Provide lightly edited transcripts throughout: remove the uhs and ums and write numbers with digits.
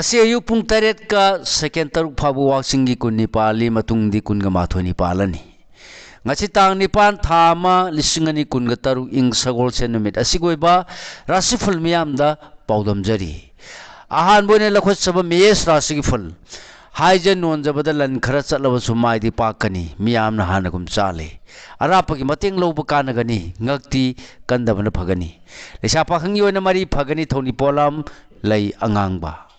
ngasi ayuk pung 8 ka second taruk phabu waksingi kunni pali matungdi kunga mathoni palani ngasi tang nipan thama lisingani kunga taruk ing sagol senumit asigoiba rasiful miyamda paudamjari ahan boine lakhot saba mes rasigi ful haijen non jabada lan khara chatlawa sumai di pakani miyamna hanagum chale arapagi mateng lobu kanagani ngakti kandabana phagani lesa pakhangi oina mari phagani thoni polam lai angangba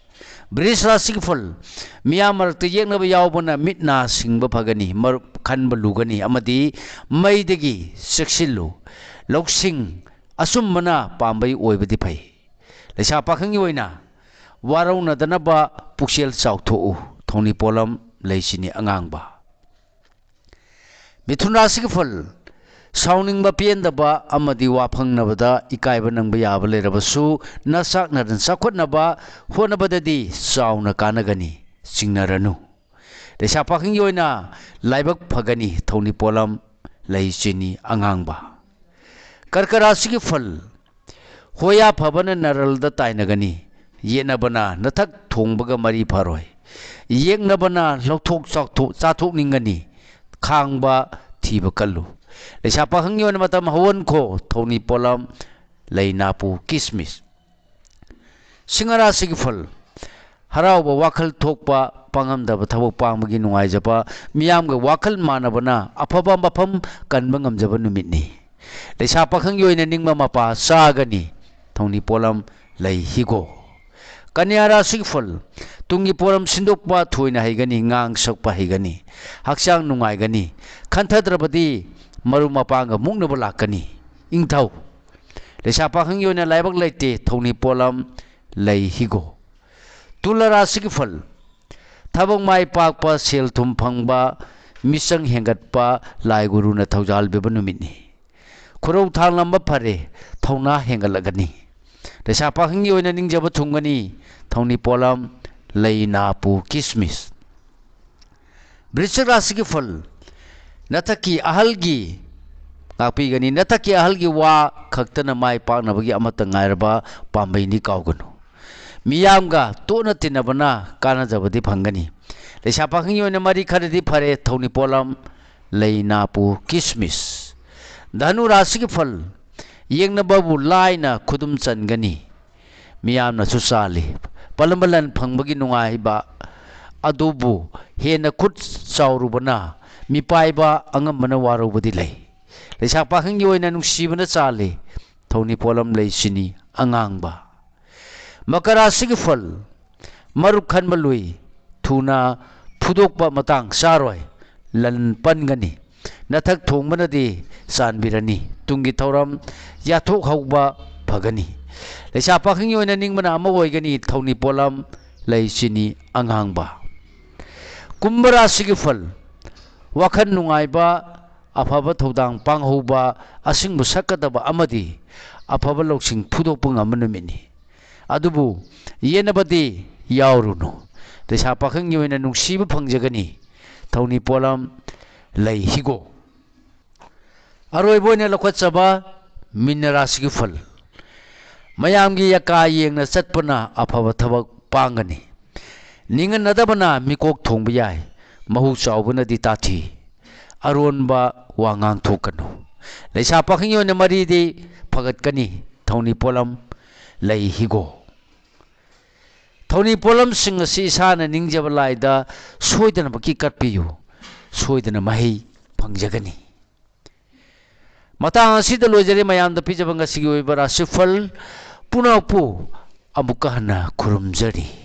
Bris rasig ful miyamar te yeknaba yawbana mitna singba phagani mar khanba lugani amadi maidagi seksillu loksing asummana pambai oibadi phai lesa pakhangi oina warauna danaba puksel chawtho thoni polam leisini angangba mithun rasig ful sauningba pendaba amadi waphangnabada ikaiba nangba yaba lerabasu nasak nadan sakhotnaba honabadadi sauna kanagani singnaranu lesa pakhingi oina laibak phagani thoni polam leisini angangba karkarasigi fal hoya phabana naralda tainagani yenabana nathak thongbaga mari pharoi yeknabana lokthok chathok ningani khangba thiba kallu lesa pakhangi oina matam hawon ko thoni polam leinapu kismis singara sigfal harawba wakhal thokpa pangamdaba thabok pangmagi nungaijaba miyamga wakhal manabana afaba mafam kanba ngamjaba numitni lesa pakhangi oina ningma mapa sagani thoni polam lei higo kanyara sigfal tungi polam sindokpa thoina haigani ngang sakpa haigani hakchang nungaigani khantadrabadi maru mapanga muknaba lakani ingthau lesa pakhangi oina laibak leite thoni polam lei higo tulara sigfal thabok mai pakpa sel thum phangba misang hengatpa lai guru na thaujal beba numitni khurau thanglamba phare thauna hengalagani lesa pakhangi oina ningjaba thungani thoni polam leinapu kismis brisra sigfal nathaki ahalgi ngapigani nathaki ahalgi wa khaktana mai paknabagi amata ngairaba pambaini kauganu miyamga tona tinabana kana jabadi phangani lesa pakhangi oina mari kharadi phare thoni polam leinapu kismis dhanu rasigi fal yengnababu laina khudum changani miyamna susali palambalan phangbagi nungaiba adubu hena khut chaurubana mipaiba angambana warubadi lei lesa pakhangi oina nungsibana chale thoni polam leisini angangba makara sigfal maruk khanba lui thuna phudokpa matang saroi lan pangani nathak thongmanadi sanbirani tungi thoram yathok hauba phagani lesa pakhangi oina ningmana ama oigani thoni polam leisini angangba kumbara sigfal wakhan nungaiba afaba thodang panghouba asingbu sakadaba amadi afaba loksing phudokpa ngamanumini adubu yenabadi yaurunu lesa pakhangi oina nungsiba phangjagani thoni polam lei higo aroiboina lakhotchaba minarasigi fal mayamgi yaka yengna chatpana afaba thabak pangani ninganadabana mikok thongba yai mahu chawbana di tathi aronba wangang thokanu lesa pakhangi oina mari di phagatkani thoni polam lei higo thoni polam singasi sana ningjaba laida soidana baki katpiyu soidana mahi phangjagani matang asida lojare mayamda pijaba ngasigi oiba rasifal punapu amukahana khurumjari